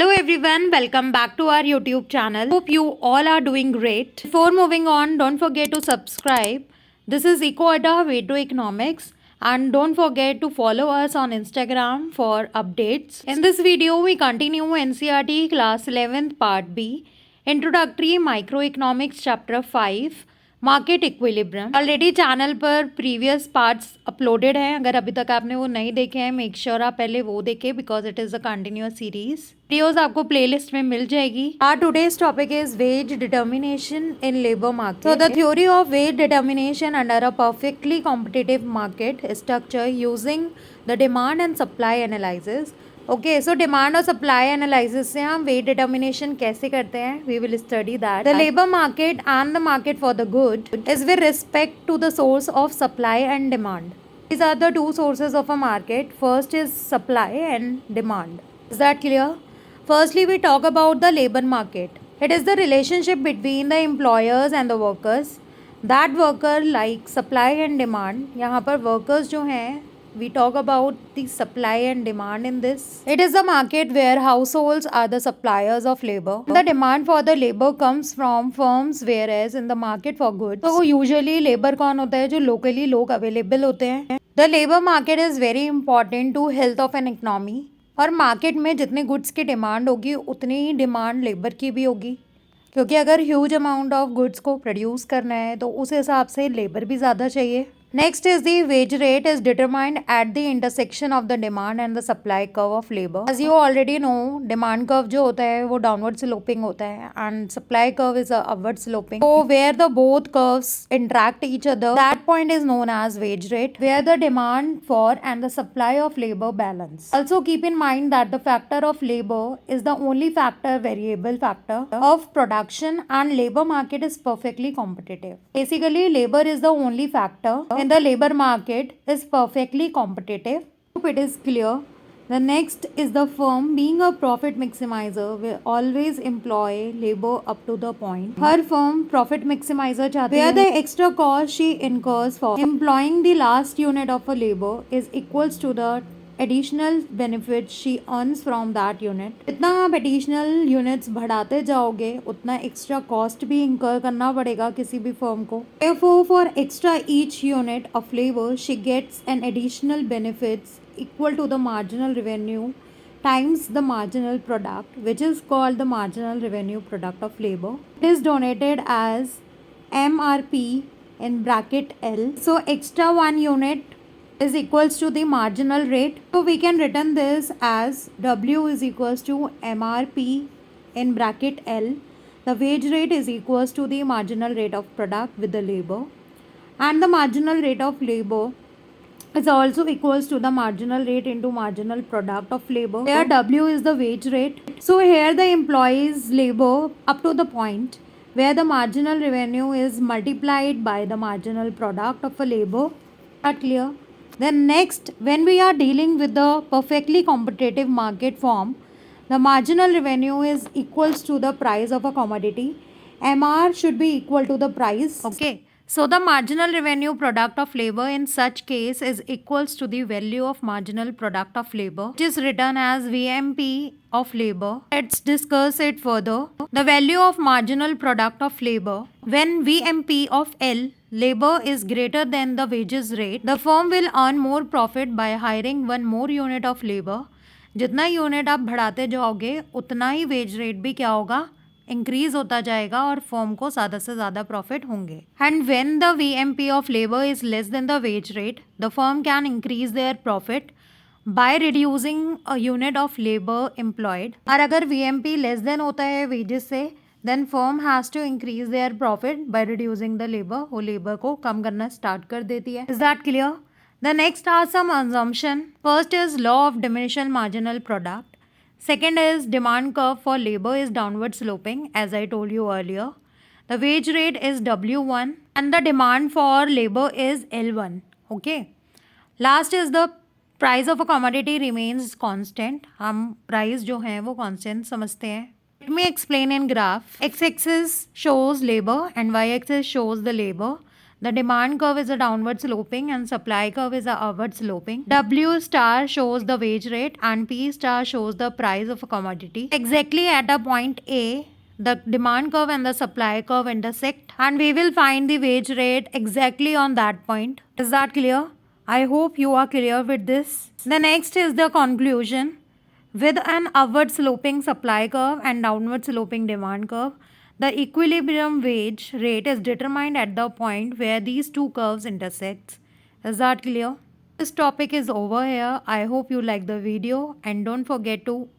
Hello everyone, welcome back to our YouTube channel. Hope you all are doing great. Before moving on, don't forget to subscribe. This is EcoAda Way to Economics, and don't forget to follow us on Instagram for updates. In this video, we continue NCERT Class 11th Part B, Introductory Microeconomics Chapter 5, market equilibrium. Already channel पर previous parts uploaded हैं. अगर अभी तक आपने वो नहीं देखे हैं, मेक श्योर आप पहले वो देखें because it is a continuous series. Videos आपको प्लेलिस्ट में मिल जाएगी. Our today's topic is wage determination in labour market. So the theory of wage determination under a perfectly competitive market structure using the demand and supply analysis. Okay, so demand और supply analysis से हम wage determination कैसे करते हैं, we will study that. The labour market and the market for the good is with respect to the source of supply and demand. These are the two sources of a market. First is supply and demand. Is that clear? Firstly, we talk about the labor market. It is the relationship between the employers and the workers. That worker like supply and demand. यहाँ पर workers जो हैं, we talk about the supply and demand in this. It is a market where households are the suppliers of labor. The demand for the labor comes from firms, whereas in the market for goods, so usually labor कौन होता है, जो locally लोग available होते हैं. The labor market is very important to health of an economy. और market में जितने गुड्स की डिमांड होगी उतनी ही डिमांड लेबर की भी होगी, क्योंकि अगर ह्यूज अमाउंट ऑफ गुड्स को प्रोड्यूस करना है तो उस हिसाब से लेबर भी ज़्यादा चाहिए. Next is the wage rate is determined at the intersection of the demand and the supply curve of labor. As you already know, demand curve जो होता है वो downward sloping होता है and supply curve is upward sloping. So where the both curves interact each other, that point is known as wage rate, where the demand for and the supply of labor balance. Also keep in mind that the factor of labor is the only variable factor of production, and labor market is perfectly competitive. Basically, labor is the only factor in the labor market is perfectly competitive. Hope it is clear. The next is the firm being a profit maximizer will always employ labor up to the point. Her firm profit maximizer चाहती है. Where the extra cost she incurs for employing the last unit of a labor is equals to the additional benefit she earns from that unit. जितना आप additional units बढ़ाते जाओगे उतना extra cost भी incur करना पड़ेगा किसी भी firm को. Therefore, for extra each unit of labor she gets an additional benefits equal to the marginal revenue times the marginal product, which is called the marginal revenue product of labor. It is denoted as MRP in bracket L. So extra one unit is equals to the marginal rate. So we can written this as W is equals to MRP in bracket L. The wage rate is equals to the marginal rate of product with the labor, and the marginal rate of labor is also equals to the marginal rate into marginal product of labor. Here W is the wage rate. So here the employee's labor up to the point where the marginal revenue is multiplied by the marginal product of a labor. Are clear? Then next, when we are dealing with the perfectly competitive market form, the marginal revenue is equals to the price of a commodity. MR should be equal to the price. Okay. So the marginal revenue product of labor in such case is equals to the value of marginal product of labor, which is written as VMP of labor. Let's discuss it further. The value of marginal product of labor when VMP of L labor is greater than the wages rate, the firm will earn more profit by hiring one more unit of labor. जितना unit आप बढ़ाते जाओगे उतना ही wage rate भी क्या होगा, increase होता जाएगा और फर्म को ज़्यादा से ज़्यादा प्रॉफिट होंगे. And when the VMP of labour is less than the wage rate, the firm can increase their profit by reducing a unit of labour employed. और अगर VMP लेस देन होता है वेजेस से, then firm has to increase their profit by reducing the labour. वो labour को कम करना start कर देती है. Is that clear? The next are some assumption. First is law of diminishing marginal product. Second is demand curve for labor is downward sloping, as I told you earlier. The wage rate is W1 and the demand for labor is L1. Okay. Last is the price of a commodity remains constant. हम price जो है वो constant समझते हैं. Let me explain in graph. X-axis shows labor and Y-axis shows the labor. The demand curve is a downward sloping and supply curve is a upward sloping. W star shows the wage rate and P star shows the price of a commodity. Exactly at a point A, the demand curve and the supply curve intersect and we will find the wage rate exactly on that point. Is that clear? I hope you are clear with this. The next is the conclusion. With an upward sloping supply curve and downward sloping demand curve, the equilibrium wage rate is determined at the point where these two curves intersect. Is that clear? This topic is over here. I hope you like the video and don't forget to